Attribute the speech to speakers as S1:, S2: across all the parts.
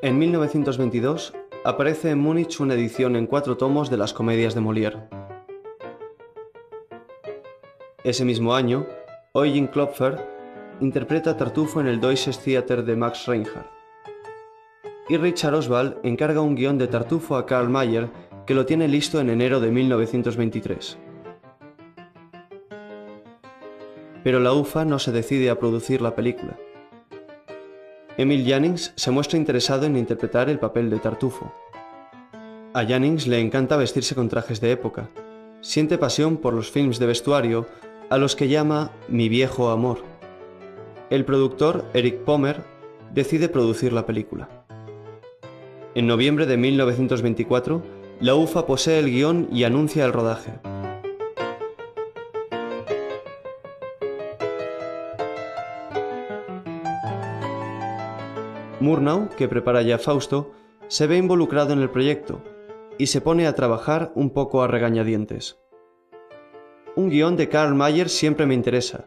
S1: En 1922 aparece en Múnich una edición en 4 tomos de las comedias de Molière. Ese mismo año, Eugen Klopfer interpreta a Tartufo en el Deutsches Theater de Max Reinhardt. Y Richard Oswald encarga un guión de Tartufo a Karl Mayer, que lo tiene listo en enero de 1923. Pero la UFA no se decide a producir la película. Emil Jannings se muestra interesado en interpretar el papel de Tartufo. A Jannings le encanta vestirse con trajes de época. Siente pasión por los films de vestuario, a los que llama "mi viejo amor". El productor, Eric Pommer, decide producir la película. En noviembre de 1924, la UFA posee el guión y anuncia el rodaje. Murnau, que prepara ya Fausto, se ve involucrado en el proyecto y se pone a trabajar un poco a regañadientes. Un guión de Karl Mayer siempre me interesa,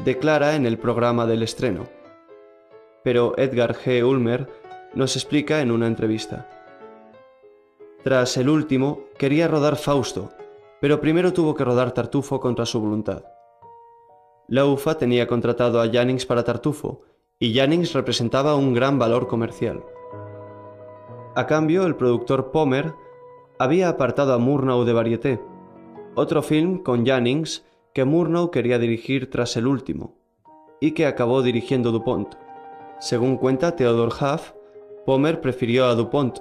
S1: declara en el programa del estreno. Pero Edgar G. Ulmer nos explica en una entrevista. Tras el último, quería rodar Fausto, pero primero tuvo que rodar Tartufo contra su voluntad. La UFA tenía contratado a Jannings para Tartufo, y Jannings representaba un gran valor comercial. A cambio, el productor Pommer había apartado a Murnau de Varieté, otro film con Jannings que Murnau quería dirigir tras el último, y que acabó dirigiendo Dupont. Según cuenta Theodor Huff, Pommer prefirió a Dupont,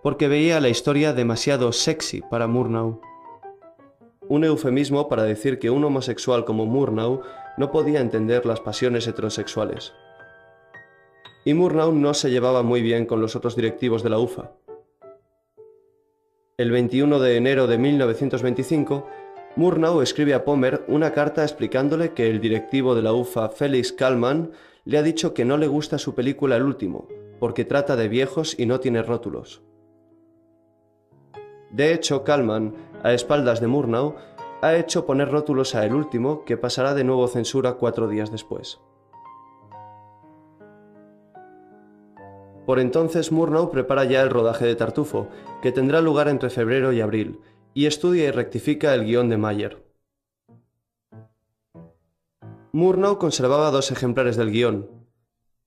S1: porque veía la historia demasiado sexy para Murnau. Un eufemismo para decir que un homosexual como Murnau no podía entender las pasiones heterosexuales. Y Murnau no se llevaba muy bien con los otros directivos de la UFA. El 21 de enero de 1925, Murnau escribe a Pommer una carta explicándole que el directivo de la UFA, Felix Kallmann, le ha dicho que no le gusta su película El último, porque trata de viejos y no tiene rótulos. De hecho, Kallmann, a espaldas de Murnau, ha hecho poner rótulos a El último, que pasará de nuevo censura 4 días después. Por entonces Murnau prepara ya el rodaje de Tartufo, que tendrá lugar entre febrero y abril, y estudia y rectifica el guión de Mayer. Murnau conservaba 2 ejemplares del guión.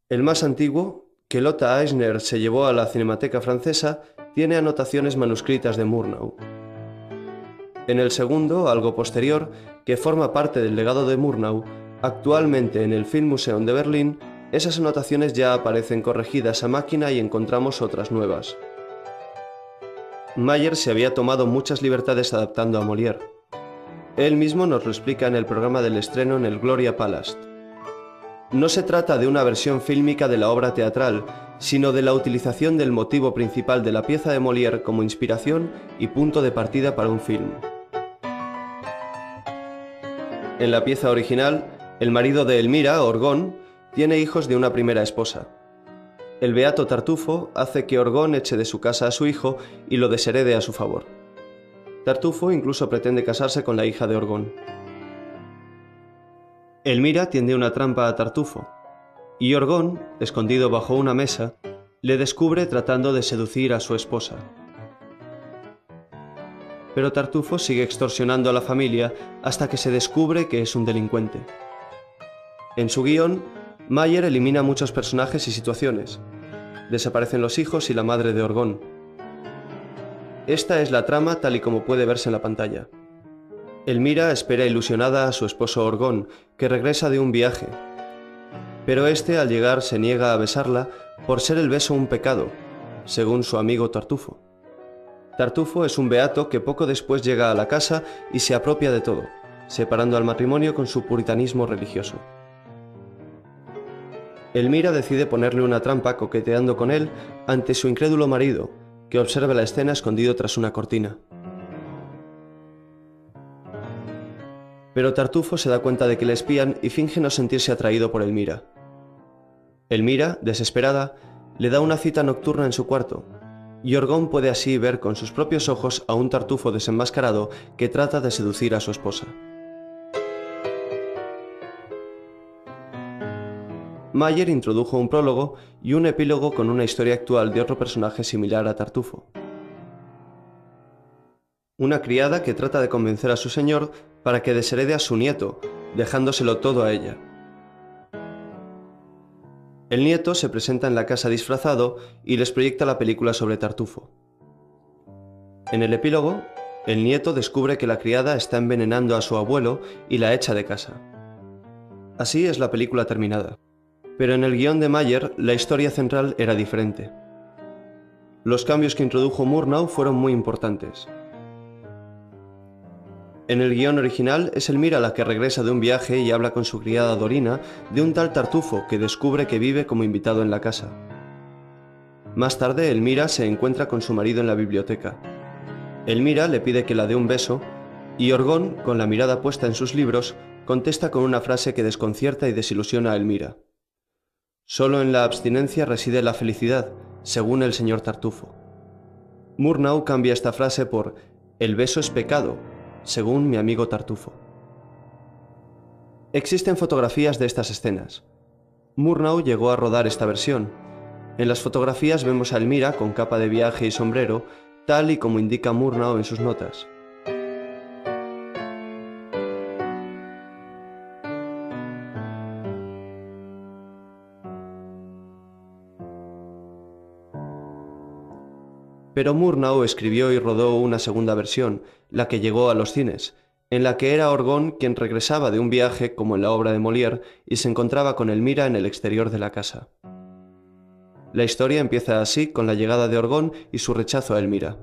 S1: El más antiguo, que Lotta Eisner se llevó a la Cinemateca Francesa, tiene anotaciones manuscritas de Murnau. En el segundo, algo posterior, que forma parte del legado de Murnau, actualmente en el Filmmuseum de Berlín, esas anotaciones ya aparecen corregidas a máquina y encontramos otras nuevas. Mayer se había tomado muchas libertades adaptando a Molière. Él mismo nos lo explica en el programa del estreno en el Gloria Palast. No se trata de una versión fílmica de la obra teatral, sino de la utilización del motivo principal de la pieza de Molière como inspiración y punto de partida para un film. En la pieza original, el marido de Elmira, Orgón, tiene hijos de una primera esposa. El beato Tartufo hace que Orgón eche de su casa a su hijo y lo desherede a su favor. Tartufo incluso pretende casarse con la hija de Orgón. Elmira tiende una trampa a Tartufo, y Orgón, escondido bajo una mesa, le descubre tratando de seducir a su esposa. Pero Tartufo sigue extorsionando a la familia hasta que se descubre que es un delincuente. En su guión, Mayer elimina muchos personajes y situaciones. Desaparecen los hijos y la madre de Orgón. Esta es la trama tal y como puede verse en la pantalla. Elmira espera ilusionada a su esposo Orgón, que regresa de un viaje. Pero este al llegar se niega a besarla por ser el beso un pecado, según su amigo Tartufo. Tartufo es un beato que poco después llega a la casa y se apropia de todo, separando al matrimonio con su puritanismo religioso. Elmira decide ponerle una trampa coqueteando con él ante su incrédulo marido, que observa la escena escondido tras una cortina. Pero Tartufo se da cuenta de que le espían y finge no sentirse atraído por Elmira. Elmira, desesperada, le da una cita nocturna en su cuarto, y Orgón puede así ver con sus propios ojos a un Tartufo desenmascarado que trata de seducir a su esposa. Mayer introdujo un prólogo y un epílogo con una historia actual de otro personaje similar a Tartufo. Una criada que trata de convencer a su señor para que desherede a su nieto, dejándoselo todo a ella. El nieto se presenta en la casa disfrazado y les proyecta la película sobre Tartufo. En el epílogo, el nieto descubre que la criada está envenenando a su abuelo y la echa de casa. Así es la película terminada. Pero en el guión de Mayer, la historia central era diferente. Los cambios que introdujo Murnau fueron muy importantes. En el guión original es Elmira la que regresa de un viaje y habla con su criada Dorina de un tal Tartufo que descubre que vive como invitado en la casa. Más tarde, Elmira se encuentra con su marido en la biblioteca. Elmira le pide que la dé un beso y Orgón, con la mirada puesta en sus libros, contesta con una frase que desconcierta y desilusiona a Elmira. Solo en la abstinencia reside la felicidad, según el señor Tartufo. Murnau cambia esta frase por el beso es pecado, según mi amigo Tartufo. Existen fotografías de estas escenas. Murnau llegó a rodar esta versión. En las fotografías vemos a Elmira con capa de viaje y sombrero, tal y como indica Murnau en sus notas. Pero Murnau escribió y rodó una segunda versión, la que llegó a los cines, en la que era Orgón quien regresaba de un viaje como en la obra de Molière y se encontraba con Elmira en el exterior de la casa. La historia empieza así con la llegada de Orgón y su rechazo a Elmira.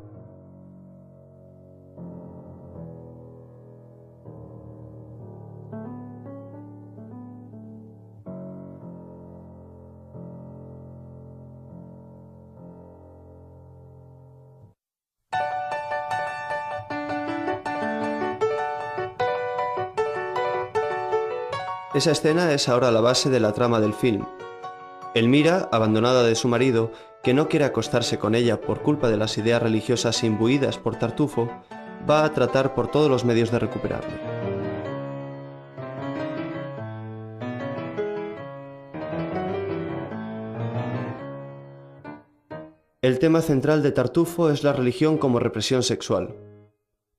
S1: Esa escena es ahora la base de la trama del film. Elmira, abandonada de su marido, que no quiere acostarse con ella por culpa de las ideas religiosas imbuidas por Tartufo, va a tratar por todos los medios de recuperarle. El tema central de Tartufo es la religión como represión sexual.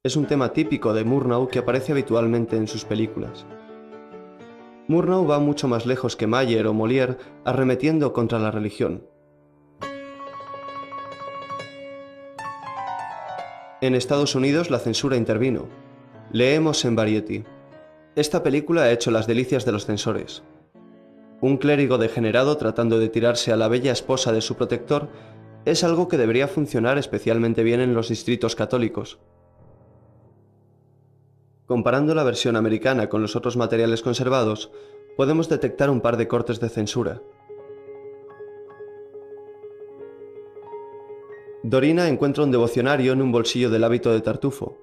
S1: Es un tema típico de Murnau que aparece habitualmente en sus películas. Murnau va mucho más lejos que Mayer o Molière arremetiendo contra la religión. En Estados Unidos la censura intervino. Leemos en Variety. Esta película ha hecho las delicias de los censores. Un clérigo degenerado tratando de tirarse a la bella esposa de su protector es algo que debería funcionar especialmente bien en los distritos católicos. Comparando la versión americana con los otros materiales conservados, podemos detectar un par de cortes de censura. Dorina encuentra un devocionario en un bolsillo del hábito de Tartufo.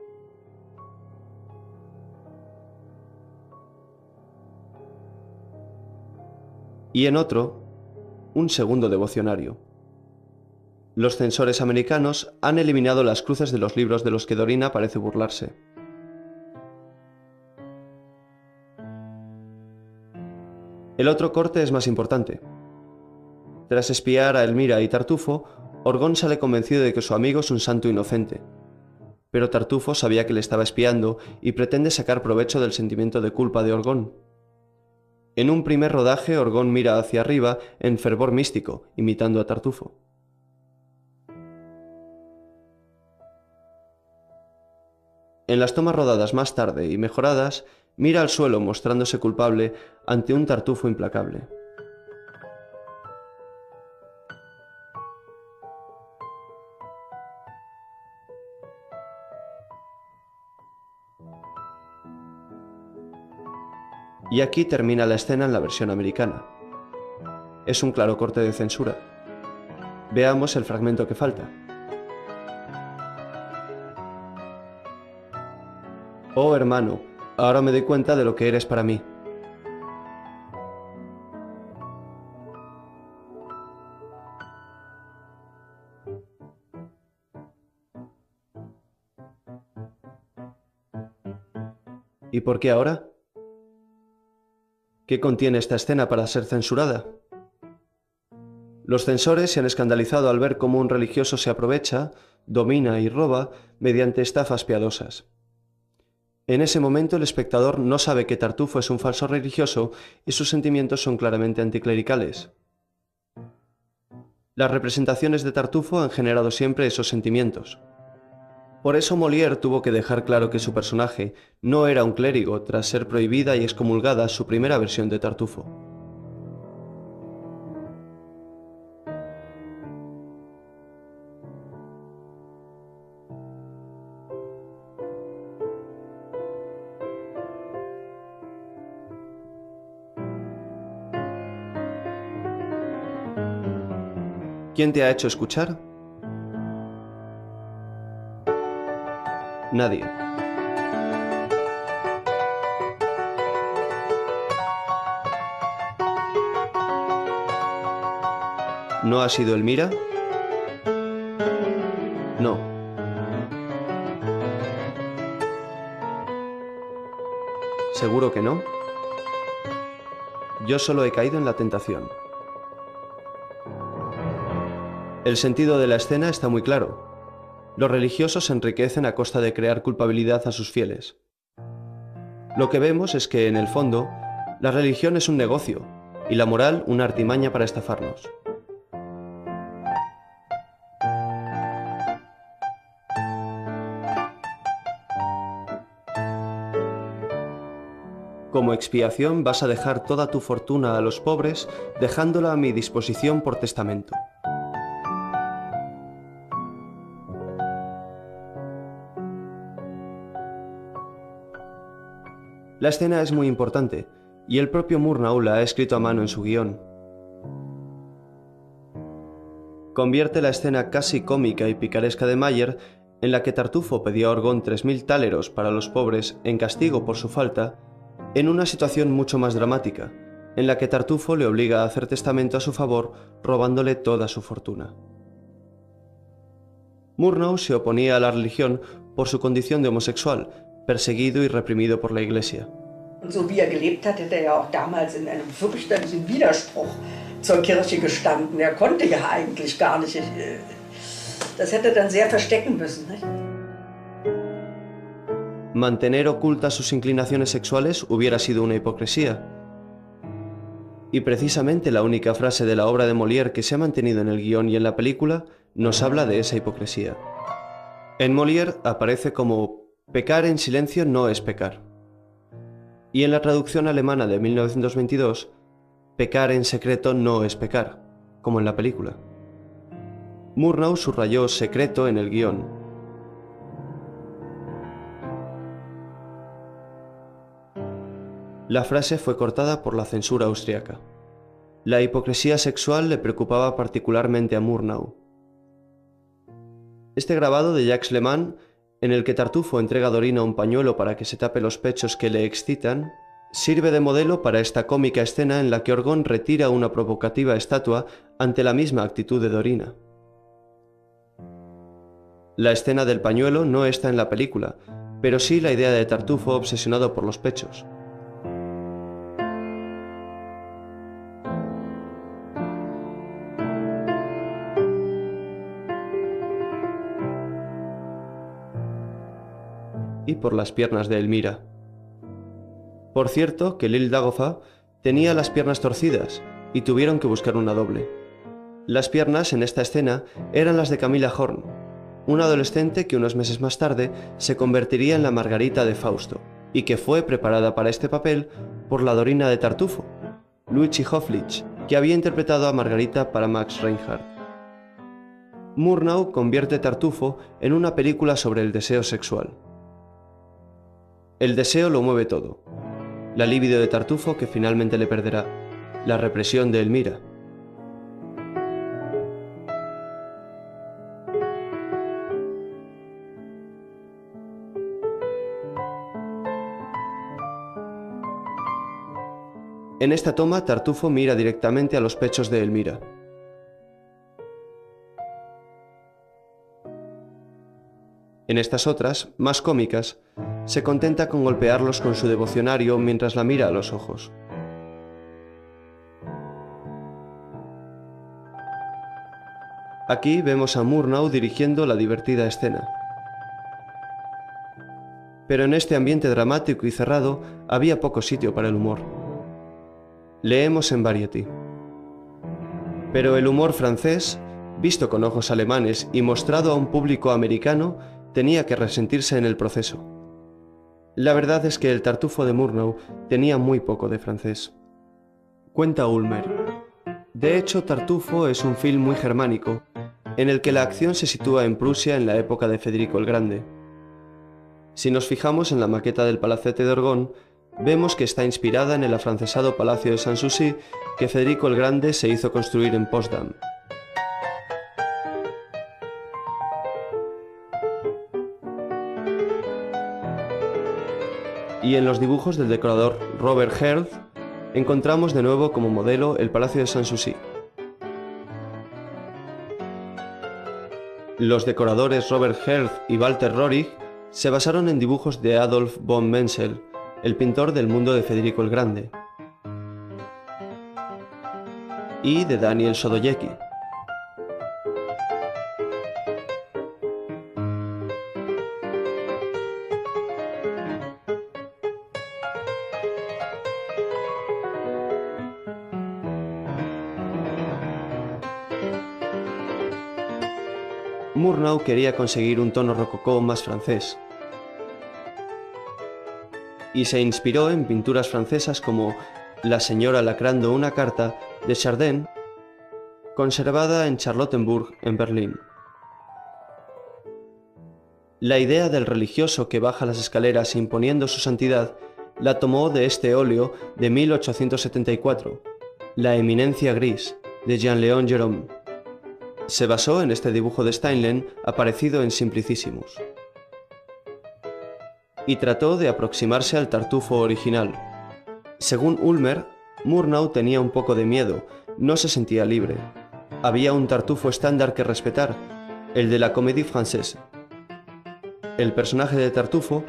S1: Y en otro, un segundo devocionario. Los censores americanos han eliminado las cruces de los libros de los que Dorina parece burlarse. El otro corte es más importante. Tras espiar a Elmira y Tartufo, Orgón sale convencido de que su amigo es un santo inocente. Pero Tartufo sabía que le estaba espiando y pretende sacar provecho del sentimiento de culpa de Orgón. En un primer rodaje, Orgón mira hacia arriba en fervor místico, imitando a Tartufo. En las tomas rodadas más tarde y mejoradas, mira al suelo mostrándose culpable ante un Tartufo implacable. Y aquí termina la escena en la versión americana. Es un claro corte de censura. Veamos el fragmento que falta. Oh hermano, ahora me doy cuenta de lo que eres para mí. ¿Y por qué ahora? ¿Qué contiene esta escena para ser censurada? Los censores se han escandalizado al ver cómo un religioso se aprovecha, domina y roba mediante estafas piadosas. En ese momento el espectador no sabe que Tartufo es un falso religioso y sus sentimientos son claramente anticlericales. Las representaciones de Tartufo han generado siempre esos sentimientos. Por eso Molière tuvo que dejar claro que su personaje no era un clérigo tras ser prohibida y excomulgada su primera versión de Tartufo. ¿Quién te ha hecho escuchar? Nadie. ¿No ha sido Elmira? No. ¿Seguro que no? Yo solo he caído en la tentación. El sentido de la escena está muy claro. Los religiosos se enriquecen a costa de crear culpabilidad a sus fieles. Lo que vemos es que, en el fondo, la religión es un negocio y la moral una artimaña para estafarnos. Como expiación vas a dejar toda tu fortuna a los pobres, dejándola a mi disposición por testamento. La escena es muy importante, y el propio Murnau la ha escrito a mano en su guión. Convierte la escena casi cómica y picaresca de Mayer, en la que Tartufo pedía a Orgón 3000 táleros para los pobres en castigo por su falta, en una situación mucho más dramática, en la que Tartufo le obliga a hacer testamento a su favor, robándole toda su fortuna. Murnau se oponía a la religión por su condición de homosexual, perseguido y reprimido por la Iglesia.
S2: So wie gelebt hat, hätte auch damals in einem fürchterlichen Widerspruch zur Kirche gestanden. Konnte ja eigentlich gar nicht. Das hätte dann sehr verstecken müssen, nicht?
S1: Mantener ocultas sus inclinaciones sexuales hubiera sido una hipocresía. Y precisamente la única frase de la obra de Molière que se ha mantenido en el guión y en la película nos habla de esa hipocresía. En Molière aparece como «pecar en silencio no es pecar». Y en la traducción alemana de 1922, «pecar en secreto no es pecar», como en la película. Murnau subrayó «secreto» en el guión. La frase fue cortada por la censura austriaca. La hipocresía sexual le preocupaba particularmente a Murnau. Este grabado de Jacques Lehmann, en el que Tartufo entrega a Dorina un pañuelo para que se tape los pechos que le excitan, sirve de modelo para esta cómica escena en la que Orgón retira una provocativa estatua ante la misma actitud de Dorina. La escena del pañuelo no está en la película, pero sí la idea de Tartufo obsesionado por los pechos. Y por las piernas de Elmira. Por cierto, que Lil Dagofa tenía las piernas torcidas y tuvieron que buscar una doble. Las piernas en esta escena eran las de Camilla Horn, una adolescente que unos meses más tarde se convertiría en la Margarita de Fausto y que fue preparada para este papel por la Dorina de Tartufo, Luigi Hoflich, que había interpretado a Margarita para Max Reinhardt. Murnau convierte Tartufo en una película sobre el deseo sexual. El deseo lo mueve todo. La libido de Tartufo que finalmente le perderá. La represión de Elmira. En esta toma, Tartufo mira directamente a los pechos de Elmira. En estas otras, más cómicas, se contenta con golpearlos con su devocionario mientras la mira a los ojos. Aquí vemos a Murnau dirigiendo la divertida escena. Pero en este ambiente dramático y cerrado había poco sitio para el humor. Leemos en Variety. Pero el humor francés, visto con ojos alemanes y mostrado a un público americano, tenía que resentirse en el proceso. La verdad es que el Tartufo de Murnau tenía muy poco de francés. Cuenta Ulmer. De hecho, Tartufo es un film muy germánico, en el que la acción se sitúa en Prusia en la época de Federico el Grande. Si nos fijamos en la maqueta del Palacete de Orgón, vemos que está inspirada en el afrancesado Palacio de Sanssouci que Federico el Grande se hizo construir en Potsdam. Y en los dibujos del decorador Robert Herz encontramos de nuevo como modelo el Palacio de Sanssouci. Los decoradores Robert Herz y Walter Rohrig se basaron en dibujos de Adolf von Menzel, el pintor del mundo de Federico el Grande, y de Daniel Sodoyecki. Murnau quería conseguir un tono rococó más francés y se inspiró en pinturas francesas como La señora lacrando una carta de Chardin, conservada en Charlottenburg, en Berlín. La idea del religioso que baja las escaleras imponiendo su santidad la tomó de este óleo de 1874, La eminencia gris, de Jean-Léon Gérôme. Se basó en este dibujo de Steinlen aparecido en Simplicissimus y trató de aproximarse al Tartufo original. Según Ulmer, Murnau tenía un poco de miedo, no se sentía libre. Había un Tartufo estándar que respetar, el de la Comédie Française. El personaje de Tartufo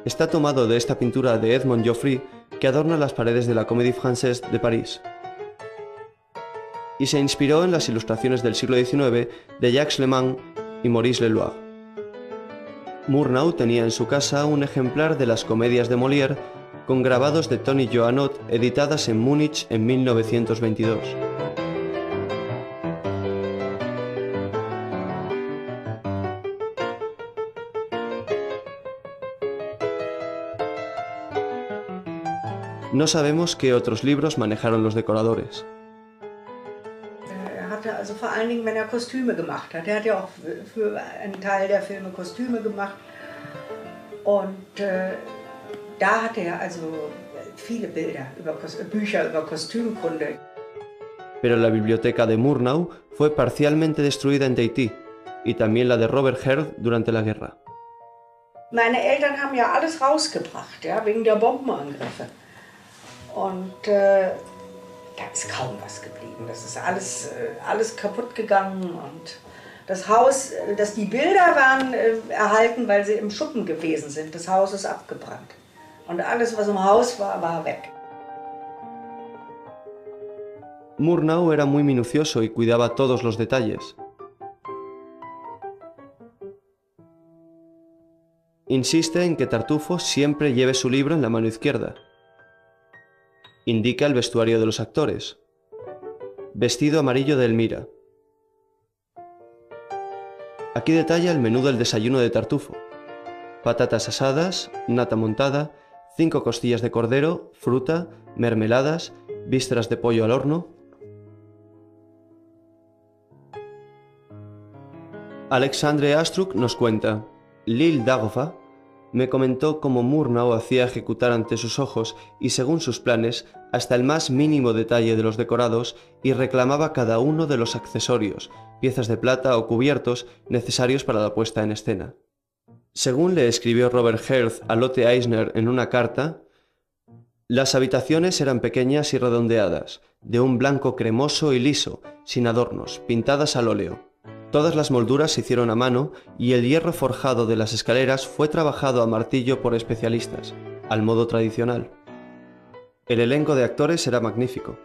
S1: está tomado de esta pintura de Edmond Geoffroy que adorna las paredes de la Comédie Française de París, y se inspiró en las ilustraciones del siglo XIX de Jacques Leman y Maurice Leloir. Murnau tenía en su casa un ejemplar de las comedias de Molière con grabados de Tony Johannot editadas en Múnich en 1922. No sabemos qué otros libros manejaron los decoradores.
S2: Also vor allen Dingen, wenn er Kostüme gemacht hat. Er hat ja auch für einen Teil der Filme Kostüme gemacht. Und da hatte er also viele Bilder, Bücher über Kostümkunde.
S1: Pero la biblioteca de Murnau fue parcialmente destruida en Tahití y también la de Robert Herz durante la guerra.
S2: Meine Eltern haben ja alles rausgebracht, ja, wegen der Bombenangriffe. Und da ist kaum was geblieben. Das ist alles kaputt gegangen und das Haus, die Bilder waren erhalten, weil sie im Schuppen gewesen sind. Das Haus ist abgebrannt und alles, was im Haus war, war weg.
S1: Murnau era muy minucioso y cuidaba todos los detalles. Insiste en que Tartufo siempre lleve su libro en la mano izquierda. Indica el vestuario de los actores. Vestido amarillo de Elmira. Aquí detalla el menú del desayuno de Tartufo. Patatas asadas, nata montada, 5 costillas de cordero, fruta, mermeladas, vísceras de pollo al horno. Alexandre Astruc nos cuenta: Lille Dagova me comentó cómo Murnau hacía ejecutar ante sus ojos y según sus planes hasta el más mínimo detalle de los decorados y reclamaba cada uno de los accesorios, piezas de plata o cubiertos necesarios para la puesta en escena. Según le escribió Robert Herz a Lotte Eisner en una carta, las habitaciones eran pequeñas y redondeadas, de un blanco cremoso y liso, sin adornos, pintadas al óleo. Todas las molduras se hicieron a mano y el hierro forjado de las escaleras fue trabajado a martillo por especialistas, al modo tradicional. El elenco de actores era magnífico.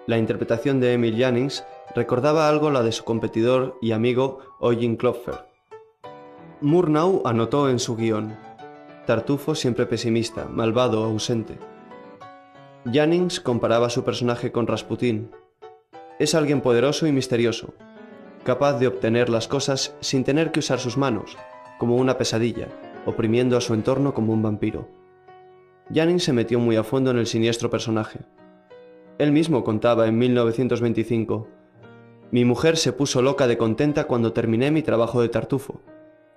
S1: La interpretación de Emil Jannings recordaba algo la de su competidor y amigo Eugen Klopfer. Murnau anotó en su guión: Tartufo siempre pesimista, malvado, ausente. Jannings comparaba su personaje con Rasputín. Es alguien poderoso y misterioso, capaz de obtener las cosas sin tener que usar sus manos, como una pesadilla, oprimiendo a su entorno como un vampiro. Jannings se metió muy a fondo en el siniestro personaje. Él mismo contaba en 1925: «Mi mujer se puso loca de contenta cuando terminé mi trabajo de Tartufo.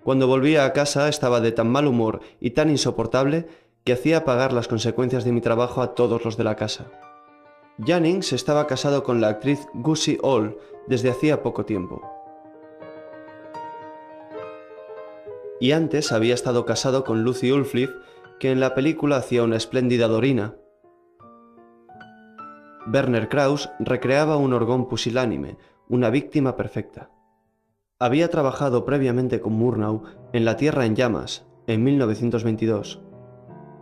S1: Cuando volvía a casa estaba de tan mal humor y tan insoportable que hacía pagar las consecuencias de mi trabajo a todos los de la casa». Jannings estaba casado con la actriz Gussie Hall desde hacía poco tiempo. Y antes había estado casado con Lucy Ulfliff, que en la película hacía una espléndida Dorina. Werner Krauss recreaba un Orgón pusilánime, una víctima perfecta. Había trabajado previamente con Murnau en La Tierra en Llamas, en 1922.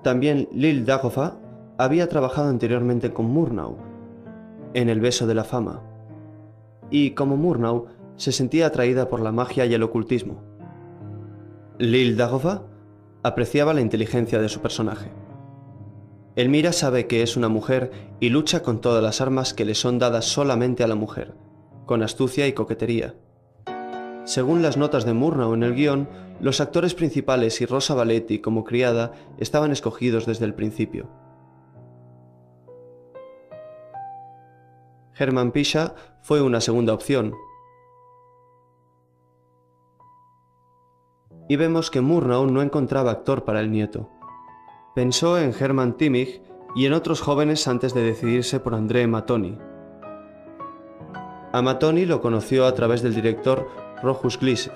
S1: También Lil Dagobah había trabajado anteriormente con Murnau, en El beso de la fama. Y, como Murnau, se sentía atraída por la magia y el ocultismo. Lil Dagobah apreciaba la inteligencia de su personaje. Elmira sabe que es una mujer y lucha con todas las armas que le son dadas solamente a la mujer, con astucia y coquetería. Según las notas de Murnau en el guión, los actores principales y Rosa Valetti como criada estaban escogidos desde el principio. Hermann Pischer fue una segunda opción. Y vemos que Murnau no encontraba actor para el nieto. Pensó en Hermann Timmig y en otros jóvenes antes de decidirse por André Mattoni. A Mattoni lo conoció a través del director Rochus Gliese.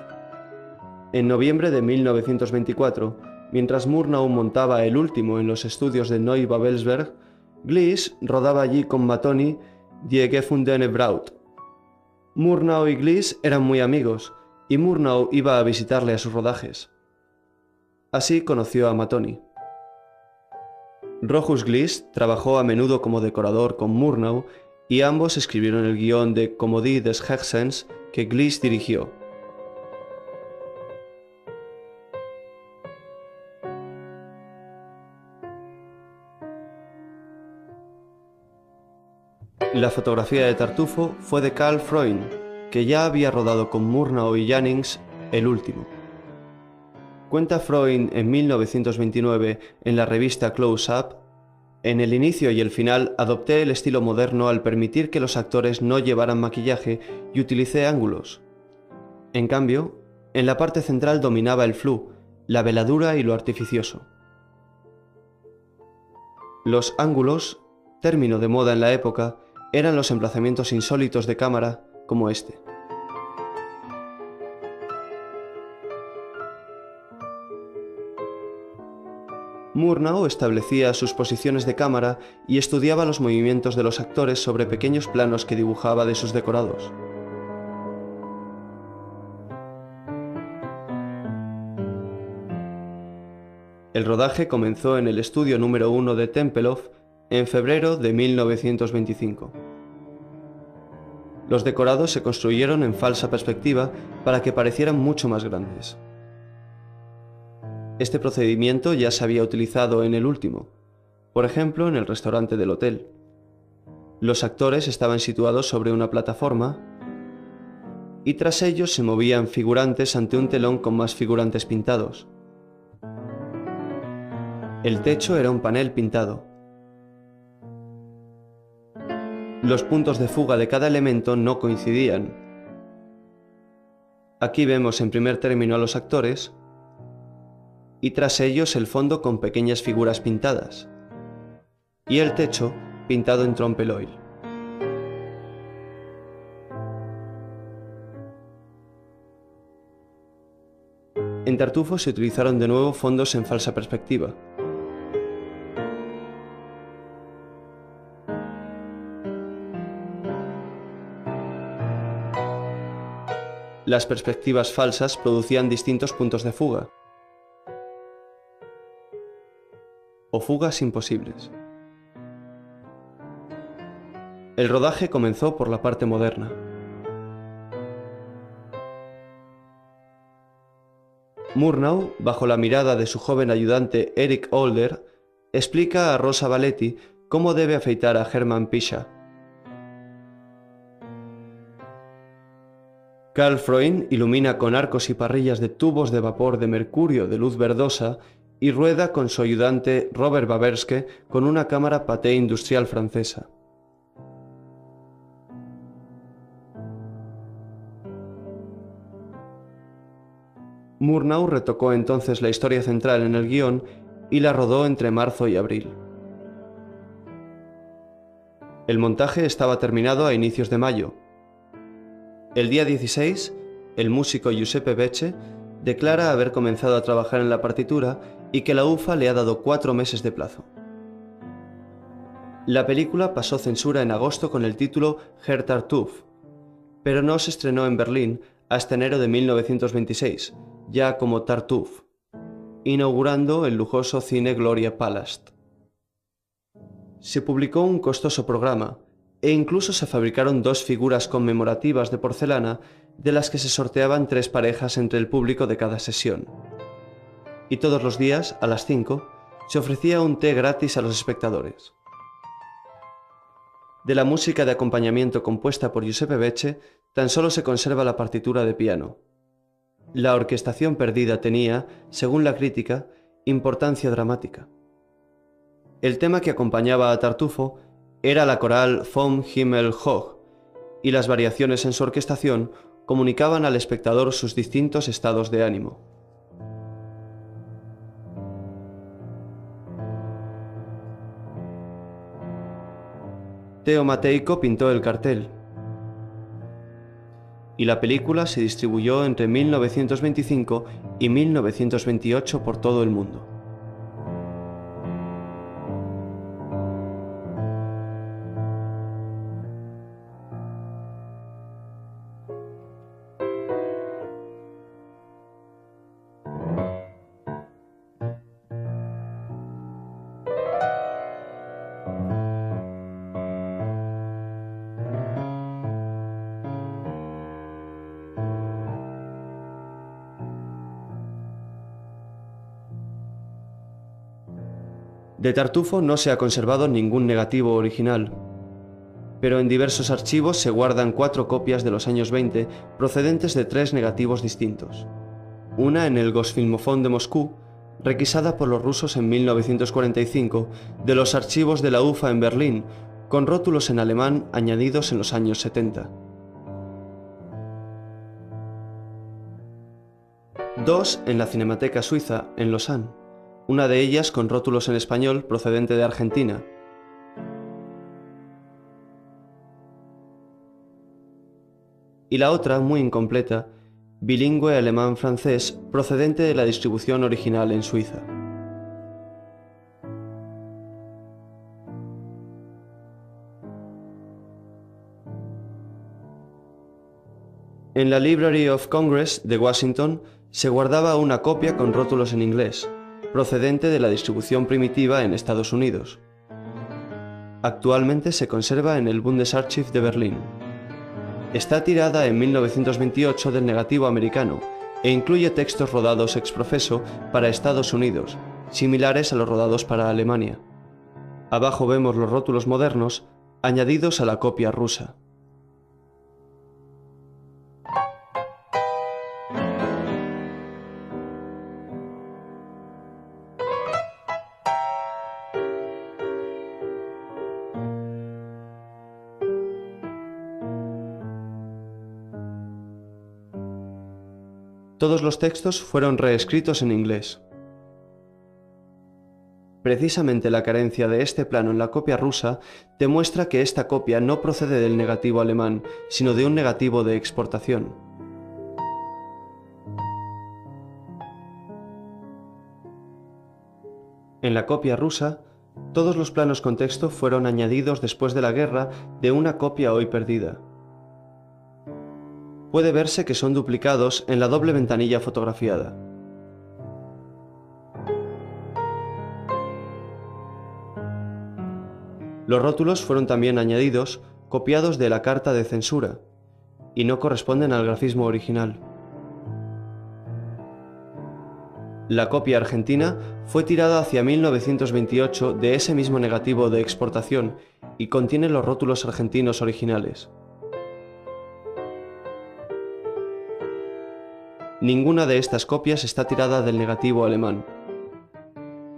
S1: En noviembre de 1924, mientras Murnau montaba El último en los estudios de Neubabelsberg, Gliese rodaba allí con Mattoni Die gefundene Braut. Murnau y Gliese eran muy amigos, y Murnau iba a visitarle a sus rodajes. Así conoció a Mattoni. Rochus Gliese trabajó a menudo como decorador con Murnau y ambos escribieron el guión de Comödie des Herzens que Gliese dirigió. La fotografía de Tartufo fue de Karl Freund, que ya había rodado con Murnau y Jannings El último. Cuenta Freund en 1929 en la revista Close Up: «En el inicio y el final adopté el estilo moderno al permitir que los actores no llevaran maquillaje y utilicé ángulos. En cambio, en la parte central dominaba el flou, la veladura y lo artificioso. Los ángulos, término de moda en la época, eran los emplazamientos insólitos de cámara como este». Murnau establecía sus posiciones de cámara y estudiaba los movimientos de los actores sobre pequeños planos que dibujaba de sus decorados. El rodaje comenzó en el estudio número 1 de Tempelhof en febrero de 1925. Los decorados se construyeron en falsa perspectiva para que parecieran mucho más grandes. Este procedimiento ya se había utilizado en El último, por ejemplo en el restaurante del hotel. Los actores estaban situados sobre una plataforma y tras ellos se movían figurantes ante un telón con más figurantes pintados. El techo era un panel pintado. Los puntos de fuga de cada elemento no coincidían. Aquí vemos en primer término a los actores y tras ellos el fondo con pequeñas figuras pintadas y el techo pintado en trompe-l'œil. En Tartufo se utilizaron de nuevo fondos en falsa perspectiva. Las perspectivas falsas producían distintos puntos de fuga, o fugas imposibles. El rodaje comenzó por la parte moderna. Murnau, bajo la mirada de su joven ayudante Eric Older, explica a Rosa Valetti cómo debe afeitar a Hermann Pischa. Karl Freund ilumina con arcos y parrillas de tubos de vapor de mercurio de luz verdosa y rueda con su ayudante Robert Baberske con una cámara Pathé industrial francesa. Murnau retocó entonces la historia central en el guión y la rodó entre marzo y abril. El montaje estaba terminado a inicios de mayo. El día 16, el músico Giuseppe Becce declara haber comenzado a trabajar en la partitura y que la UFA le ha dado 4 meses de plazo. La película pasó censura en agosto con el título Herr Tartuffe, pero no se estrenó en Berlín hasta enero de 1926, ya como Tartuffe, inaugurando el lujoso cine Gloria Palast. Se publicó un costoso programa e incluso se fabricaron 2 figuras conmemorativas de porcelana de las que se sorteaban 3 parejas entre el público de cada sesión. Y todos los días, a las 5, se ofrecía un té gratis a los espectadores. De la música de acompañamiento compuesta por Giuseppe Becce, tan solo se conserva la partitura de piano. La orquestación perdida tenía, según la crítica, importancia dramática. El tema que acompañaba a Tartufo era la coral Vom Himmel hoch, y las variaciones en su orquestación comunicaban al espectador sus distintos estados de ánimo. Theo Matejko pintó el cartel, y la película se distribuyó entre 1925 y 1928 por todo el mundo. De Tartufo no se ha conservado ningún negativo original, pero en diversos archivos se guardan 4 copias de los años 20 procedentes de 3 negativos distintos. Una en el Gosfilmofón de Moscú, requisada por los rusos en 1945 de los archivos de la UFA en Berlín, con rótulos en alemán añadidos en los años 70. 2 en la Cinemateca Suiza, en Lausanne, una de ellas con rótulos en español procedente de Argentina. Y la otra, muy incompleta, bilingüe alemán-francés, procedente de la distribución original en Suiza. En la Library of Congress de Washington se guardaba una copia con rótulos en inglés, procedente de la distribución primitiva en Estados Unidos. Actualmente se conserva en el Bundesarchiv de Berlín. Está tirada en 1928 del negativo americano e incluye textos rodados ex professo para Estados Unidos, similares a los rodados para Alemania. Abajo vemos los rótulos modernos añadidos a la copia rusa. Todos los textos fueron reescritos en inglés. Precisamente la carencia de este plano en la copia rusa demuestra que esta copia no procede del negativo alemán, sino de un negativo de exportación. En la copia rusa, todos los planos con texto fueron añadidos después de la guerra de una copia hoy perdida. Puede verse que son duplicados en la doble ventanilla fotografiada. Los rótulos fueron también añadidos copiados de la carta de censura, y no corresponden al grafismo original. La copia argentina fue tirada hacia 1928 de ese mismo negativo de exportación y contiene los rótulos argentinos originales. Ninguna de estas copias está tirada del negativo alemán.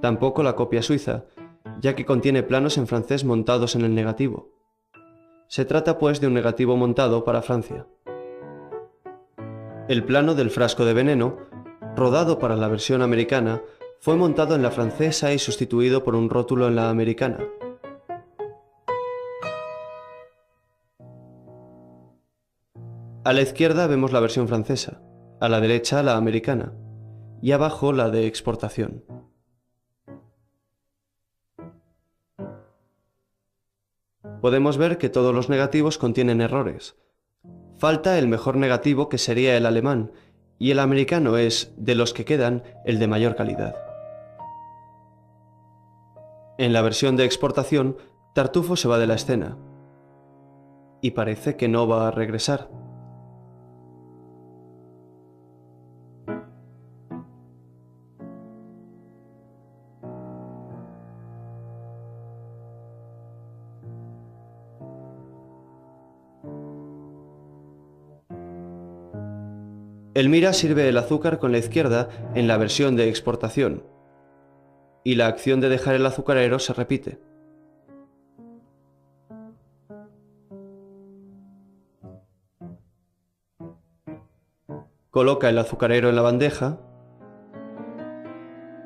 S1: Tampoco la copia suiza, ya que contiene planos en francés montados en el negativo. Se trata pues de un negativo montado para Francia. El plano del frasco de veneno, rodado para la versión americana, fue montado en la francesa y sustituido por un rótulo en la americana. A la izquierda vemos la versión francesa, a la derecha la americana, y abajo la de exportación. Podemos ver que todos los negativos contienen errores. Falta el mejor negativo, que sería el alemán, y el americano es, de los que quedan, el de mayor calidad. En la versión de exportación, Tartufo se va de la escena, y parece que no va a regresar. Elmira sirve el azúcar con la izquierda en la versión de exportación, y la acción de dejar el azucarero se repite. Coloca el azucarero en la bandeja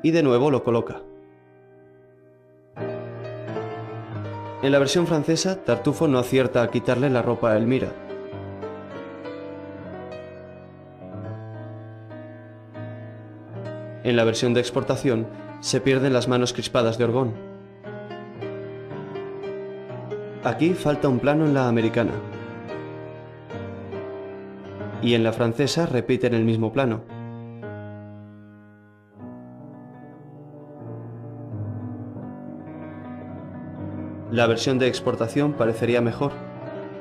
S1: y de nuevo lo coloca. En la versión francesa, Tartufo no acierta a quitarle la ropa a Elmira. En la versión de exportación, se pierden las manos crispadas de Orgón. Aquí falta un plano en la americana. Y en la francesa repiten el mismo plano. La versión de exportación parecería mejor,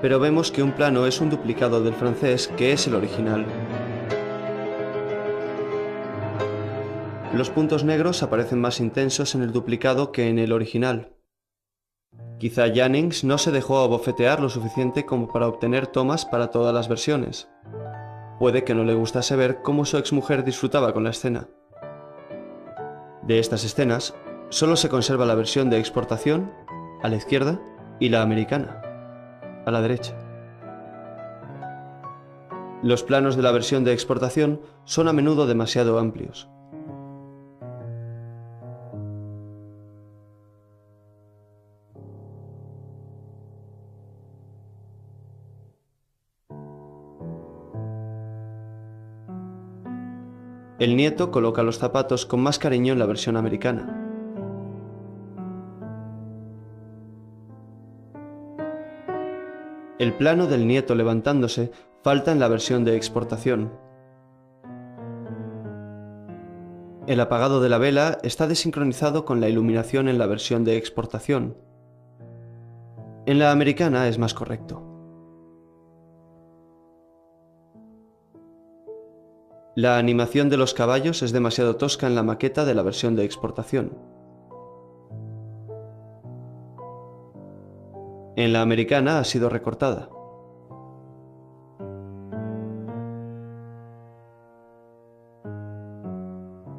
S1: pero vemos que un plano es un duplicado del francés, que es el original. Los puntos negros aparecen más intensos en el duplicado que en el original. Quizá Jannings no se dejó abofetear lo suficiente como para obtener tomas para todas las versiones. Puede que no le gustase ver cómo su exmujer disfrutaba con la escena. De estas escenas, solo se conserva la versión de exportación, a la izquierda, y la americana, a la derecha. Los planos de la versión de exportación son a menudo demasiado amplios. El nieto coloca los zapatos con más cariño en la versión americana. El plano del nieto levantándose falta en la versión de exportación. El apagado de la vela está desincronizado con la iluminación en la versión de exportación. En la americana es más correcto. La animación de los caballos es demasiado tosca en la maqueta de la versión de exportación. En la americana ha sido recortada.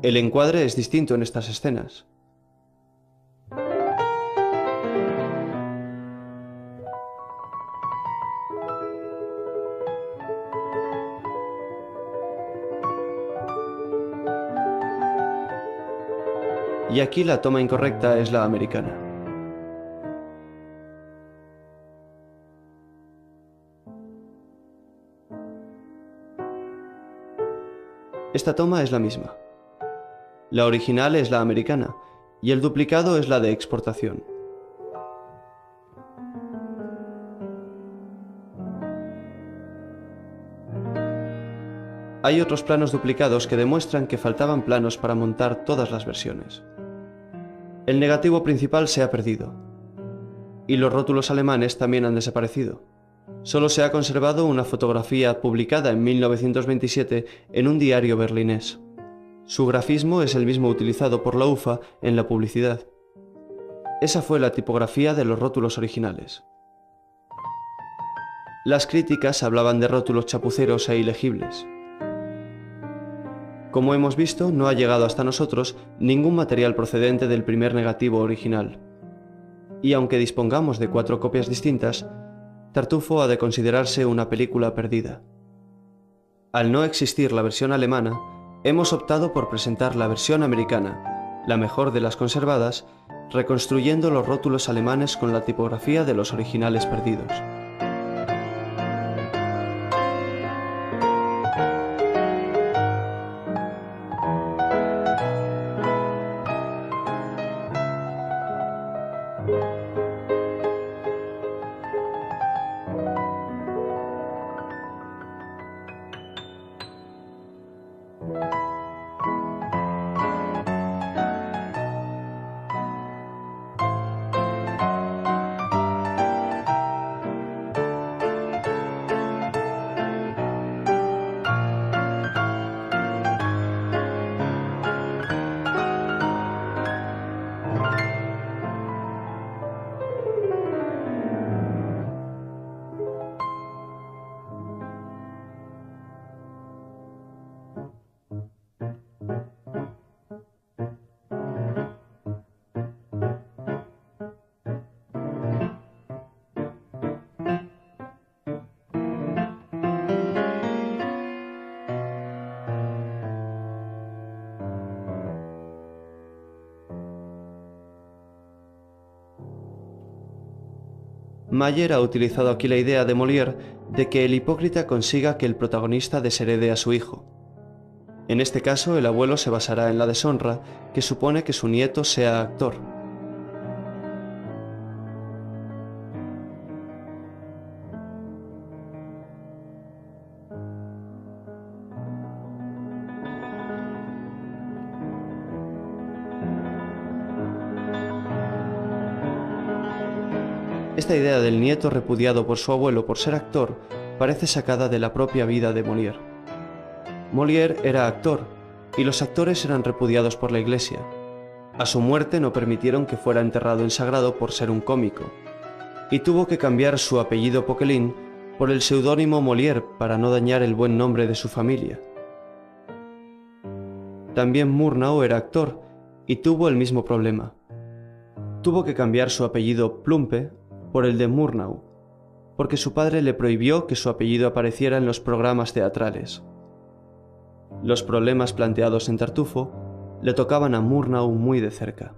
S1: El encuadre es distinto en estas escenas. Y aquí la toma incorrecta es la americana. Esta toma es la misma. La original es la americana y el duplicado es la de exportación. Hay otros planos duplicados que demuestran que faltaban planos para montar todas las versiones. El negativo principal se ha perdido. y los rótulos alemanes también han desaparecido. Solo se ha conservado una fotografía publicada en 1927 en un diario berlinés. Su grafismo es el mismo utilizado por la UFA en la publicidad. Esa fue la tipografía de los rótulos originales. Las críticas hablaban de rótulos chapuceros e ilegibles. Como hemos visto, no ha llegado hasta nosotros ningún material procedente del primer negativo original. Y aunque dispongamos de 4 copias distintas, Tartufo ha de considerarse una película perdida. Al no existir la versión alemana, hemos optado por presentar la versión americana, la mejor de las conservadas, reconstruyendo los rótulos alemanes con la tipografía de los originales perdidos. Mayer ha utilizado aquí la idea de Molière de que el hipócrita consiga que el protagonista desherede a su hijo. En este caso, el abuelo se basará en la deshonra que supone que su nieto sea actor. Esta idea del nieto repudiado por su abuelo por ser actor parece sacada de la propia vida de Molière. Molière era actor, y los actores eran repudiados por la Iglesia. A su muerte no permitieron que fuera enterrado en sagrado por ser un cómico, y tuvo que cambiar su apellido Poquelin por el seudónimo Molière para no dañar el buen nombre de su familia. También Murnau era actor, y tuvo el mismo problema. Tuvo que cambiar su apellido Plumpe por el de Murnau, porque su padre le prohibió que su apellido apareciera en los programas teatrales. Los problemas planteados en Tartufo le tocaban a Murnau muy de cerca.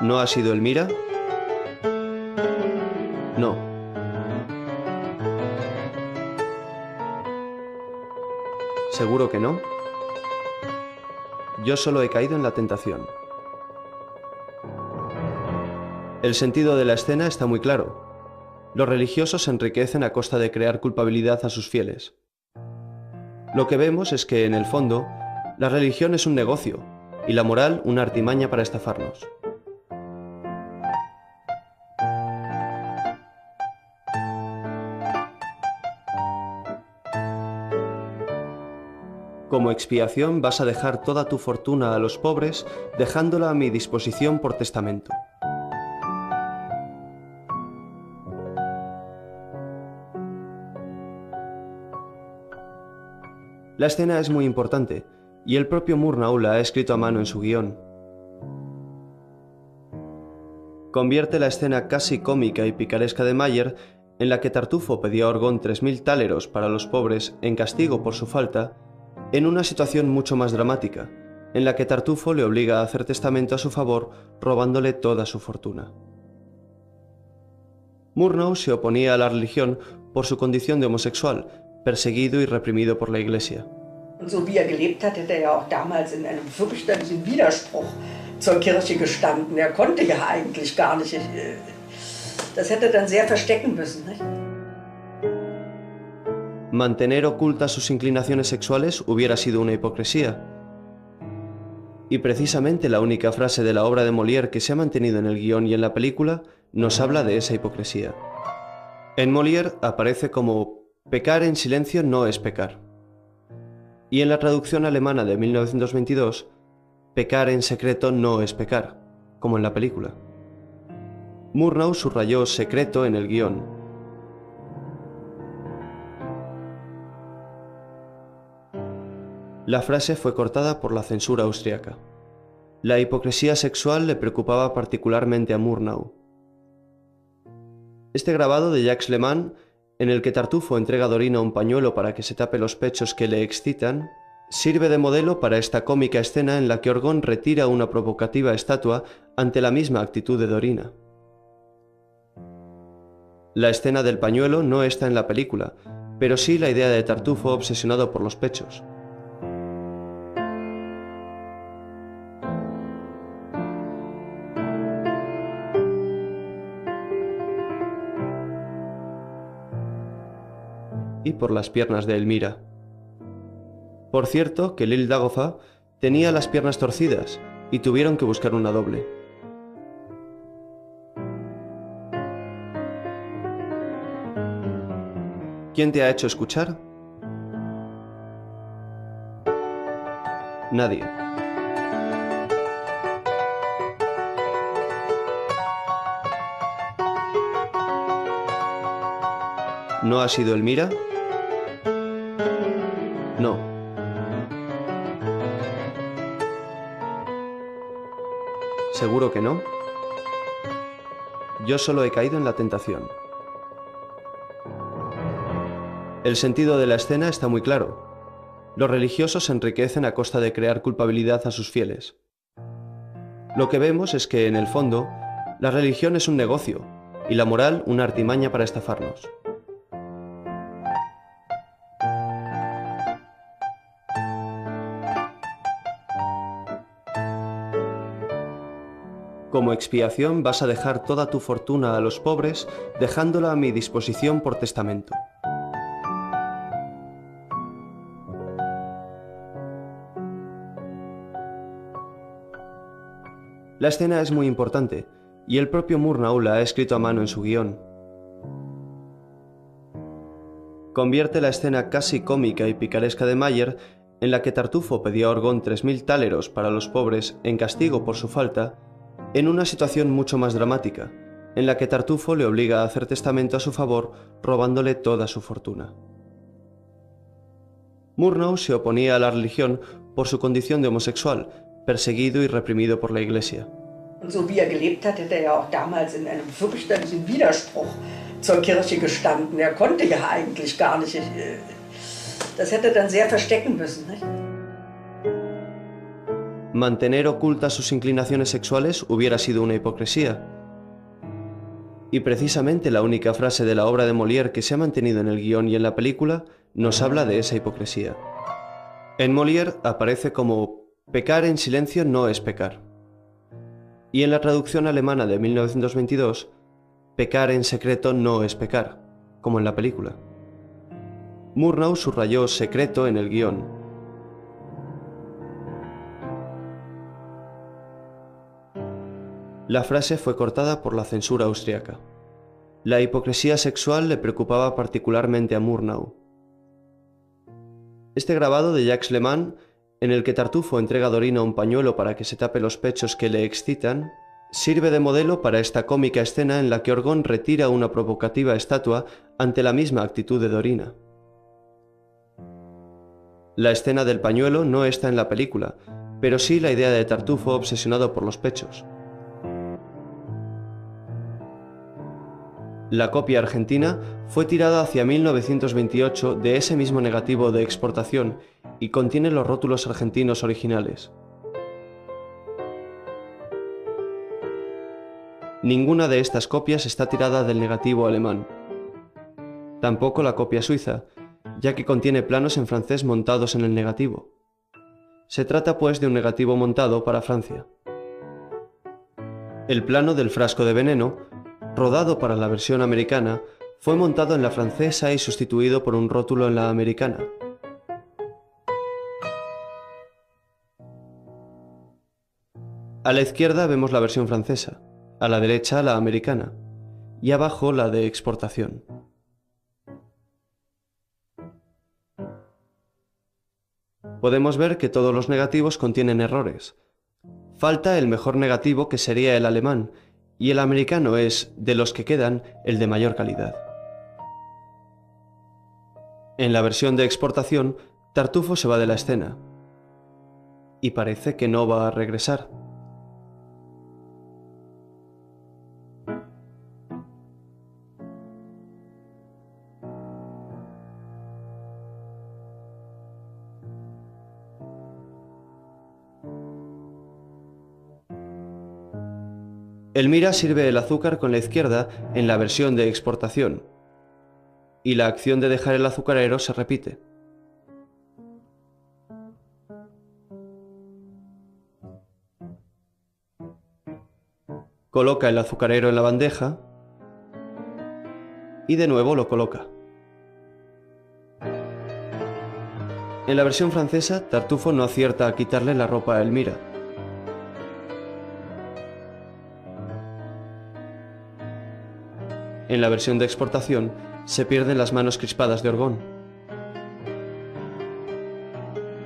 S1: ¿No ha sido Elmira? No. ¿Seguro que no? Yo solo he caído en la tentación. El sentido de la escena está muy claro. Los religiosos se enriquecen a costa de crear culpabilidad a sus fieles. Lo que vemos es que, en el fondo, la religión es un negocio y la moral una artimaña para estafarnos. Como expiación vas a dejar toda tu fortuna a los pobres, dejándola a mi disposición por testamento. La escena es muy importante, y el propio Murnau la ha escrito a mano en su guión. Convierte la escena casi cómica y picaresca de Mayer, en la que Tartufo pedía a Orgón 3000 táleros para los pobres en castigo por su falta, en una situación mucho más dramática, en la que Tartufo le obliga a hacer testamento a su favor, robándole toda su fortuna. Murnau se oponía a la religión por su condición de homosexual, perseguido y reprimido por la Iglesia.
S2: Und so wie gelebt hat, hätte auch damals in einem fürchterlichen Widerspruch zur Kirche gestanden. Konnte ja eigentlich gar nicht. Das hätte dann sehr verstecken müssen, nicht?
S1: Mantener ocultas sus inclinaciones sexuales hubiera sido una hipocresía. Y precisamente la única frase de la obra de Molière que se ha mantenido en el guión y en la película nos habla de esa hipocresía. En Molière aparece como pecar en silencio no es pecar. Y en la traducción alemana de 1922, pecar en secreto no es pecar, como en la película. Murnau subrayó secreto en el guión. La frase fue cortada por la censura austriaca. La hipocresía sexual le preocupaba particularmente a Murnau. Este grabado de Jacques Leman, en el que Tartufo entrega a Dorina un pañuelo para que se tape los pechos que le excitan, sirve de modelo para esta cómica escena en la que Orgón retira una provocativa estatua ante la misma actitud de Dorina. La escena del pañuelo no está en la película, pero sí la idea de Tartufo obsesionado por los pechos. Y por las piernas de Elmira. Por cierto, que Lil Dagofa tenía las piernas torcidas y tuvieron que buscar una doble. ¿Quién te ha hecho escuchar? Nadie. ¿No ha sido Elmira? No. ¿Seguro que no? Yo solo he caído en la tentación. El sentido de la escena está muy claro. Los religiosos se enriquecen a costa de crear culpabilidad a sus fieles. Lo que vemos es que, en el fondo, la religión es un negocio y la moral una artimaña para estafarnos. Como expiación vas a dejar toda tu fortuna a los pobres, dejándola a mi disposición por testamento. La escena es muy importante, y el propio Murnau la ha escrito a mano en su guión. Convierte la escena casi cómica y picaresca de Mayer, en la que Tartufo pedía a Orgón 3000 táleros para los pobres en castigo por su falta, en una situación mucho más dramática, en la que Tartufo le obliga a hacer testamento a su favor, robándole toda su fortuna. Murnau se oponía a la religión por su condición de homosexual, perseguido y reprimido por la Iglesia.
S2: Und so wie gelebt hat, hätte auch damals in einem fürchterlichen Widerspruch zur Kirche gestanden. Konnte ja eigentlich gar nicht. Das hätte dann sehr verstecken müssen, nicht?
S1: Mantener ocultas sus inclinaciones sexuales hubiera sido una hipocresía. Y precisamente la única frase de la obra de Molière que se ha mantenido en el guión y en la película nos habla de esa hipocresía. En Molière aparece como «pecar en silencio no es pecar». Y en la traducción alemana de 1922, «pecar en secreto no es pecar», como en la película. Murnau subrayó secreto en el guión. La frase fue cortada por la censura austriaca. La hipocresía sexual le preocupaba particularmente a Murnau. Este grabado de Jacques Leman, en el que Tartufo entrega a Dorina un pañuelo para que se tape los pechos que le excitan, sirve de modelo para esta cómica escena en la que Orgón retira una provocativa estatua ante la misma actitud de Dorina. La escena del pañuelo no está en la película, pero sí la idea de Tartufo obsesionado por los pechos. La copia argentina fue tirada hacia 1928 de ese mismo negativo de exportación y contiene los rótulos argentinos originales. Ninguna de estas copias está tirada del negativo alemán. Tampoco la copia suiza, ya que contiene planos en francés montados en el negativo. Se trata pues de un negativo montado para Francia. El plano del frasco de veneno, rodado para la versión americana, fue montado en la francesa y sustituido por un rótulo en la americana. A la izquierda vemos la versión francesa, a la derecha la americana, y abajo la de exportación. Podemos ver que todos los negativos contienen errores. Falta el mejor negativo, que sería el alemán, y el americano es, de los que quedan, el de mayor calidad. En la versión de exportación, Tartufo se va de la escena, y parece que no va a regresar. Elmira sirve el azúcar con la izquierda en la versión de exportación, y la acción de dejar el azucarero se repite. Coloca el azucarero en la bandeja y de nuevo lo coloca. En la versión francesa, Tartufo no acierta a quitarle la ropa a Elmira. En la versión de exportación, se pierden las manos crispadas de Orgón.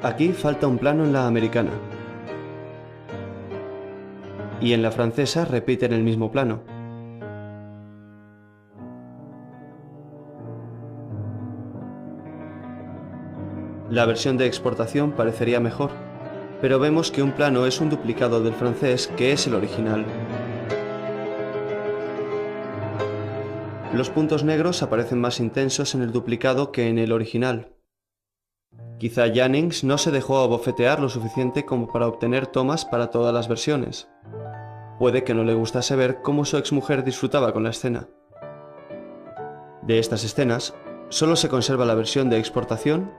S1: Aquí falta un plano en la americana. Y en la francesa repiten el mismo plano. La versión de exportación parecería mejor, pero vemos que un plano es un duplicado del francés que es el original. Los puntos negros aparecen más intensos en el duplicado que en el original. Quizá Jannings no se dejó abofetear lo suficiente como para obtener tomas para todas las versiones. Puede que no le gustase ver cómo su exmujer disfrutaba con la escena. De estas escenas, solo se conserva la versión de exportación,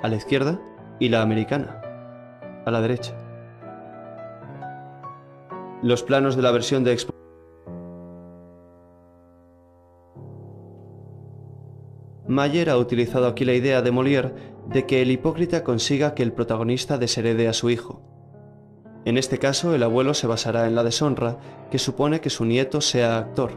S1: a la izquierda, y la americana, a la derecha. Los planos de la versión de exportación. Mayer ha utilizado aquí la idea de Molière de que el hipócrita consiga que el protagonista desherede a su hijo. En este caso, el abuelo se basará en la deshonra que supone que su nieto sea actor.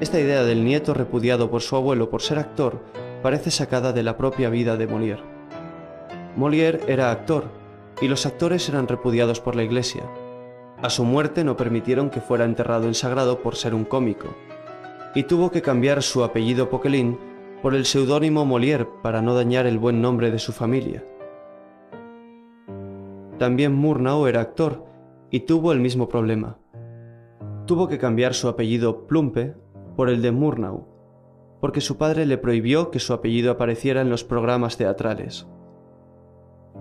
S1: Esta idea del nieto repudiado por su abuelo por ser actor parece sacada de la propia vida de Molière. Molière era actor, y los actores eran repudiados por la Iglesia. A su muerte no permitieron que fuera enterrado en sagrado por ser un cómico, y tuvo que cambiar su apellido Poquelin por el seudónimo Molière para no dañar el buen nombre de su familia. también Murnau era actor y tuvo el mismo problema. Tuvo que cambiar su apellido Plumpe por el de Murnau, porque su padre le prohibió que su apellido apareciera en los programas teatrales.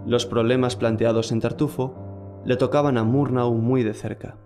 S1: Los problemas planteados en Tartufo le tocaban a Murnau muy de cerca.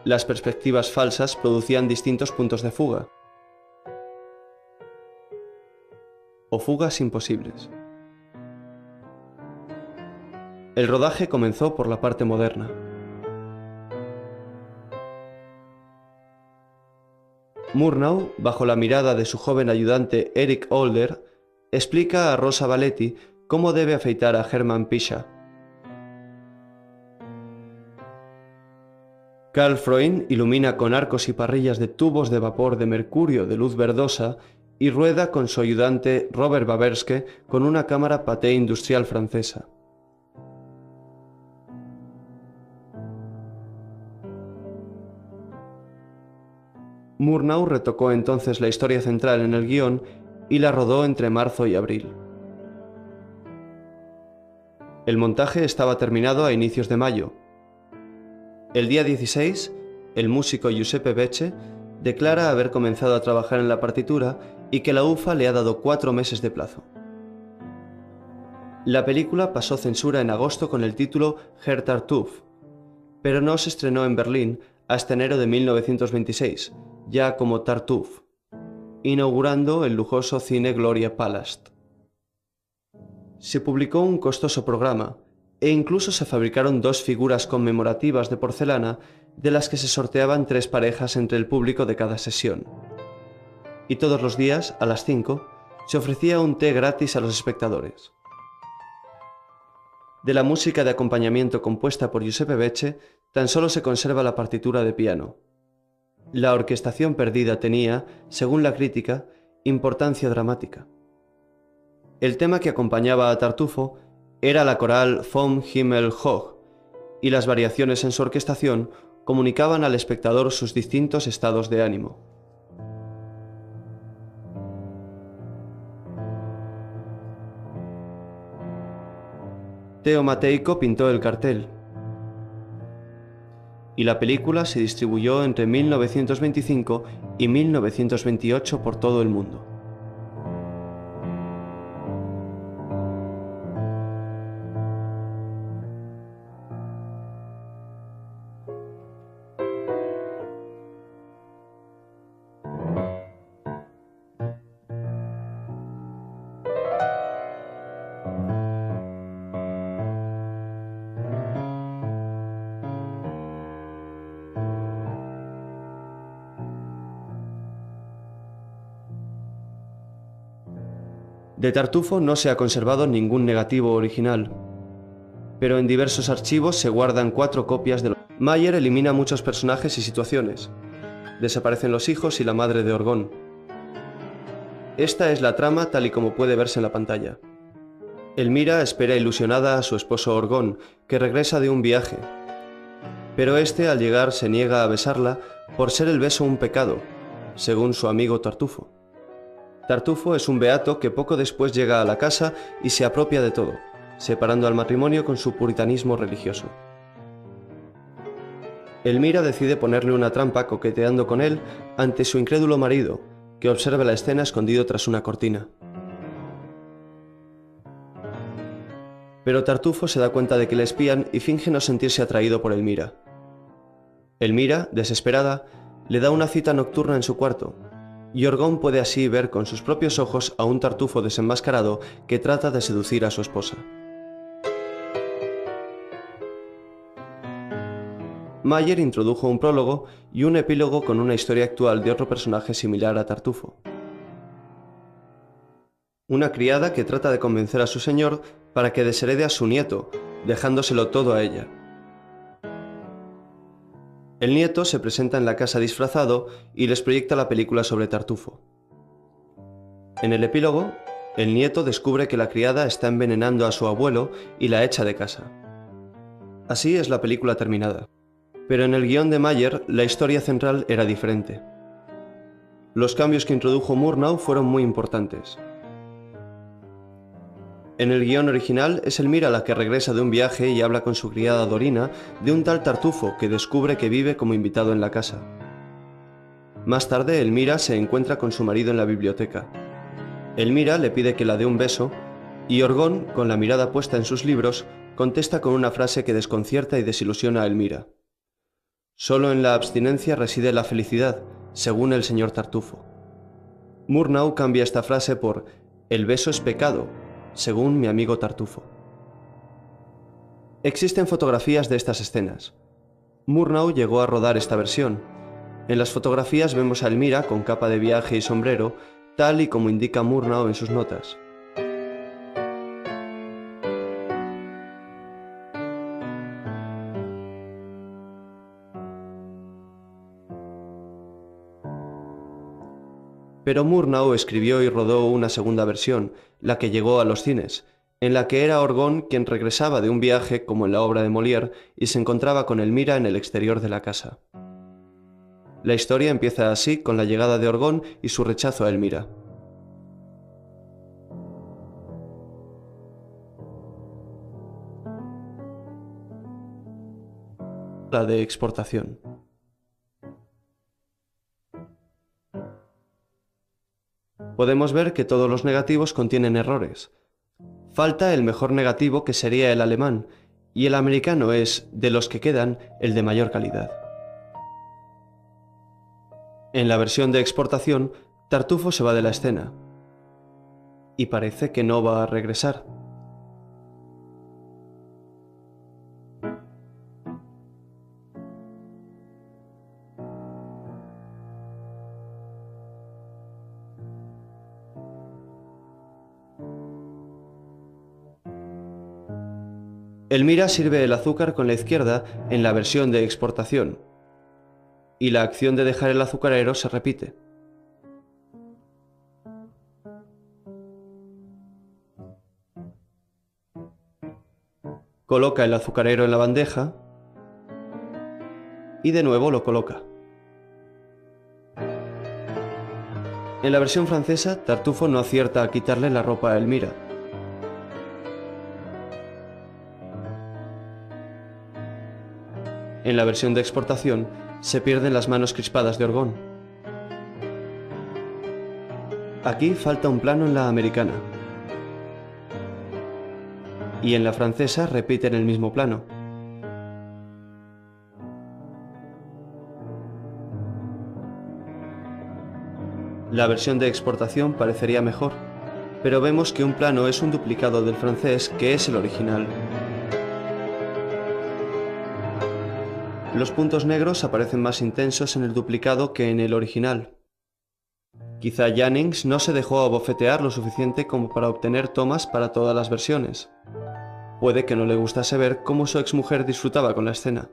S1: Las perspectivas falsas producían distintos puntos de fuga, o fugas imposibles. El rodaje comenzó por la parte moderna. Murnau, bajo la mirada de su joven ayudante Eric Older, explica a Rosa Valetti cómo debe afeitar a Hermann Pischer. Karl Freund ilumina con arcos y parrillas de tubos de vapor de mercurio de luz verdosa y rueda con su ayudante Robert Baberske con una cámara Pathé industrial francesa. Murnau retocó entonces la historia central en el guión y la rodó entre marzo y abril. El montaje estaba terminado a inicios de mayo. El día 16, el músico Giuseppe Becce declara haber comenzado a trabajar en la partitura y que la UFA le ha dado 4 meses de plazo. La película pasó censura en agosto con el título Herr Tartuffe, pero no se estrenó en Berlín hasta enero de 1926, ya como Tartuffe, inaugurando el lujoso cine Gloria Palast. Se publicó un costoso programa, e incluso se fabricaron 2 figuras conmemorativas de porcelana de las que se sorteaban 3 parejas entre el público de cada sesión. Y todos los días, a las 5, se ofrecía un té gratis a los espectadores. De la música de acompañamiento compuesta por Giuseppe Becce, tan solo se conserva la partitura de piano. La orquestación perdida tenía, según la crítica, importancia dramática. El tema que acompañaba a Tartufo era la coral Vom Himmel hoch, y las variaciones en su orquestación comunicaban al espectador sus distintos estados de ánimo. Theo Matejko pintó el cartel, y la película se distribuyó entre 1925 y 1928 por todo el mundo. De Tartufo no se ha conservado ningún negativo original. pero en diversos archivos se guardan 4 copias de Mayer elimina muchos personajes y situaciones. Desaparecen los hijos y la madre de Orgón. Esta es la trama tal y como puede verse en la pantalla. Elmira espera ilusionada a su esposo Orgón, que regresa de un viaje. Pero este al llegar se niega a besarla por ser el beso un pecado, según su amigo Tartufo. Tartufo es un beato que poco después llega a la casa y se apropia de todo, separando al matrimonio con su puritanismo religioso. Elmira decide ponerle una trampa coqueteando con él ante su incrédulo marido, que observa la escena escondido tras una cortina. Pero Tartufo se da cuenta de que le espían y finge no sentirse atraído por Elmira. Elmira, desesperada, le da una cita nocturna en su cuarto, y Orgón puede así ver con sus propios ojos a un Tartufo desenmascarado que trata de seducir a su esposa. Mayer introdujo un prólogo y un epílogo con una historia actual de otro personaje similar a Tartufo. Una criada que trata de convencer a su señor para que desherede a su nieto, dejándoselo todo a ella. El nieto se presenta en la casa disfrazado y les proyecta la película sobre Tartufo. En el epílogo, el nieto descubre que la criada está envenenando a su abuelo y la echa de casa. Así es la película terminada. Pero en el guión de Mayer, la historia central era diferente. Los cambios que introdujo Murnau fueron muy importantes. En el guión original es Elmira la que regresa de un viaje y habla con su criada Dorina de un tal Tartufo que descubre que vive como invitado en la casa. Más tarde, Elmira se encuentra con su marido en la biblioteca. Elmira le pide que la dé un beso y Orgón, con la mirada puesta en sus libros, contesta con una frase que desconcierta y desilusiona a Elmira. Solo en la abstinencia reside la felicidad, según el señor Tartufo. Murnau cambia esta frase por «el beso es pecado», según mi amigo Tartufo. Existen fotografías de estas escenas. Murnau llegó a rodar esta versión. En las fotografías vemos a Elmira con capa de viaje y sombrero, tal y como indica Murnau en sus notas. Pero Murnau escribió y rodó una segunda versión, la que llegó a los cines, en la que era Orgón quien regresaba de un viaje como en la obra de Molière y se encontraba con Elmira en el exterior de la casa. La historia empieza así con la llegada de Orgón y su rechazo a Elmira. La de exportación. Podemos ver que todos los negativos contienen errores. Falta el mejor negativo, que sería el alemán, y el americano es, de los que quedan, el de mayor calidad. En la versión de exportación, Tartufo se va de la escena, y parece que no va a regresar. Elmira sirve el azúcar con la izquierda en la versión de exportación, y la acción de dejar el azucarero se repite. Coloca el azucarero en la bandeja y de nuevo lo coloca. En la versión francesa, Tartufo no acierta a quitarle la ropa a Elmira. En la versión de exportación, se pierden las manos crispadas de Orgón. Aquí falta un plano en la americana. Y en la francesa repiten el mismo plano. La versión de exportación parecería mejor, pero vemos que un plano es un duplicado del francés que es el original. Los puntos negros aparecen más intensos en el duplicado que en el original. Quizá Jannings no se dejó abofetear lo suficiente como para obtener tomas para todas las versiones. puede que no le gustase ver cómo su exmujer disfrutaba con la escena.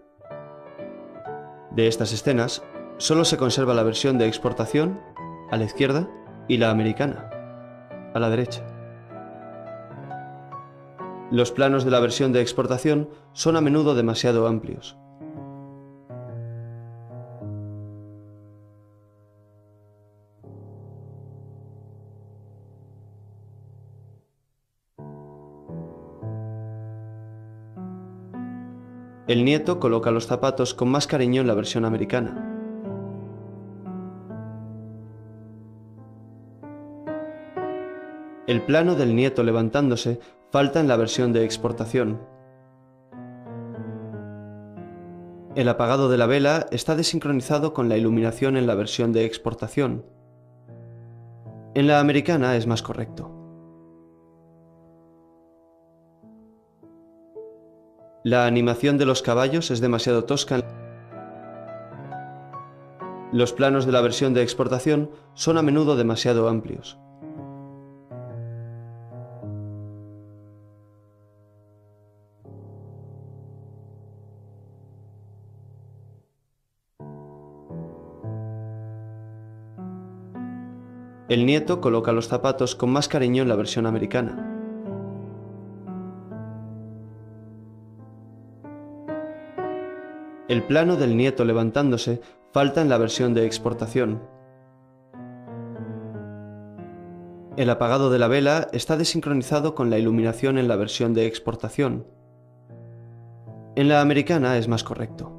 S1: De estas escenas, solo se conserva la versión de exportación, a la izquierda, y la americana, a la derecha. Los planos de la versión de exportación son a menudo demasiado amplios. El nieto coloca los zapatos con más cariño en la versión americana. El plano del nieto levantándose falta en la versión de exportación. El apagado de la vela está desincronizado con la iluminación en la versión de exportación. En la americana es más correcto. La animación de los caballos es demasiado tosca. Los planos de la versión de exportación son a menudo demasiado amplios. El nieto coloca los zapatos con más cariño en la versión americana. El plano del nieto levantándose falta en la versión de exportación. El apagado de la vela está desincronizado con la iluminación en la versión de exportación. En la americana es más correcto.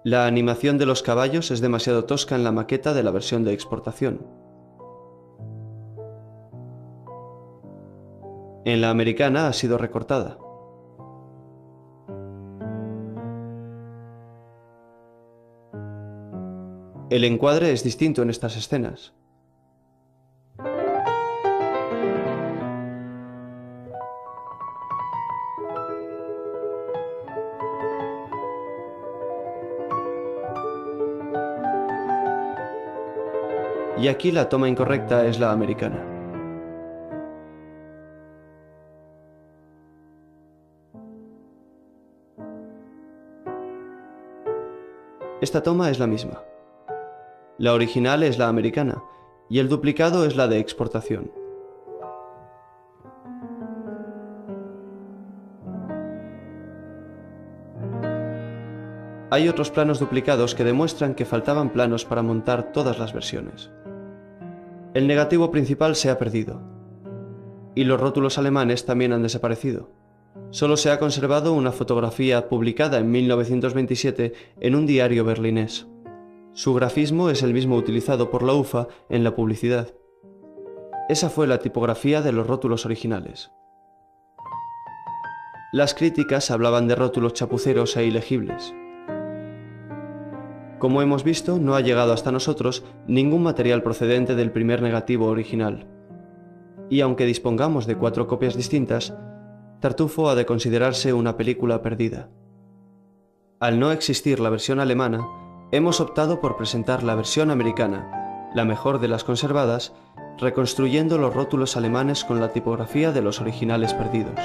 S1: La animación de los caballos es demasiado tosca en la maqueta de la versión de exportación. En la americana ha sido recortada. El encuadre es distinto en estas escenas. Y aquí la toma incorrecta es la americana. Esta toma es la misma. La original es la americana y el duplicado es la de exportación. Hay otros planos duplicados que demuestran que faltaban planos para montar todas las versiones. El negativo principal se ha perdido, y los rótulos alemanes también han desaparecido. Solo se ha conservado una fotografía publicada en 1927 en un diario berlinés. Su grafismo es el mismo utilizado por la UFA en la publicidad. Esa fue la tipografía de los rótulos originales. Las críticas hablaban de rótulos chapuceros e ilegibles. Como hemos visto, no ha llegado hasta nosotros ningún material procedente del primer negativo original. Y aunque dispongamos de 4 copias distintas, Tartufo ha de considerarse una película perdida. Al no existir la versión alemana, hemos optado por presentar la versión americana, la mejor de las conservadas, reconstruyendo los rótulos alemanes con la tipografía de los originales perdidos.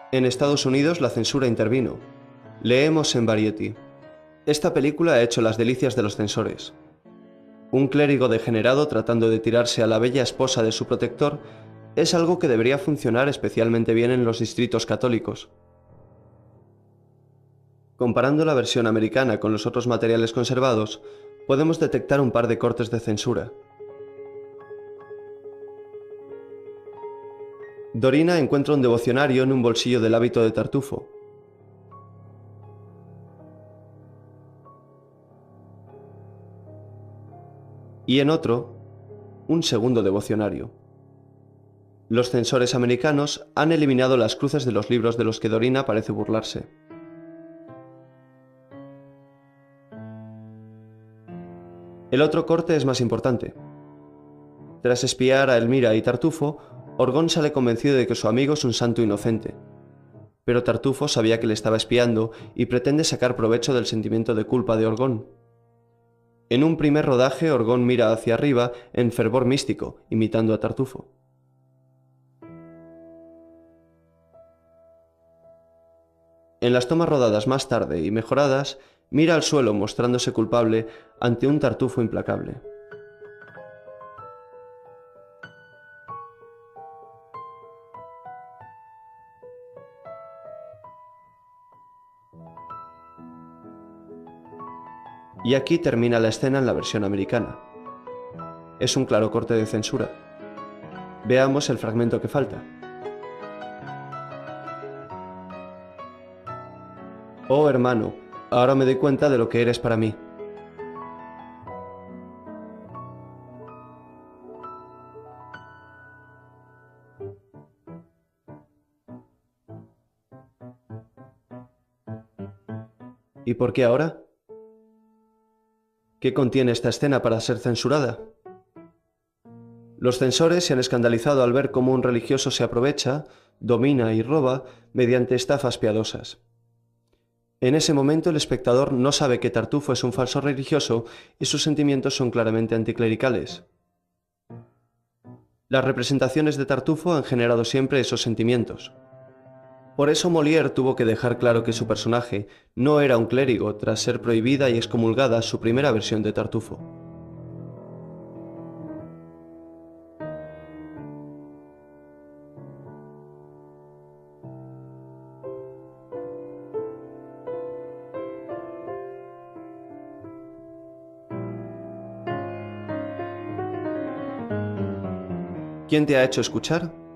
S1: En Estados Unidos la censura intervino. Leemos en Variety: esta película ha hecho las delicias de los censores. Un clérigo degenerado tratando de tirarse a la bella esposa de su protector es algo que debería funcionar especialmente bien en los distritos católicos. Comparando la versión americana con los otros materiales conservados, podemos detectar un par de cortes de censura. Dorina encuentra un devocionario en un bolsillo del hábito de Tartufo. Y en otro, un segundo devocionario. Los censores americanos han eliminado las cruces de los libros de los que Dorina parece burlarse. El otro corte es más importante. Tras espiar a Elmira y Tartufo, Orgón sale convencido de que su amigo es un santo inocente. Pero Tartufo sabía que le estaba espiando y pretende sacar provecho del sentimiento de culpa de Orgón. En un primer rodaje, Orgón mira hacia arriba en fervor místico, imitando a Tartufo. En las tomas rodadas más tarde y mejoradas, mira al suelo mostrándose culpable ante un Tartufo implacable. Y aquí termina la escena en la versión americana. Es un claro corte de censura. Veamos el fragmento que falta. Oh hermano, ahora me doy cuenta de lo que eres para mí. ¿Y por qué ahora? ¿Qué contiene esta escena para ser censurada? Los censores se han escandalizado al ver cómo un religioso se aprovecha, domina y roba mediante estafas piadosas. En ese momento el espectador no sabe que Tartufo es un falso religioso y sus sentimientos son claramente anticlericales. Las representaciones de Tartufo han generado siempre esos sentimientos. Por eso Molière tuvo que dejar claro que su personaje no era un clérigo tras ser prohibida y excomulgada su primera versión de Tartufo. ¿Quién te ha hecho escuchar?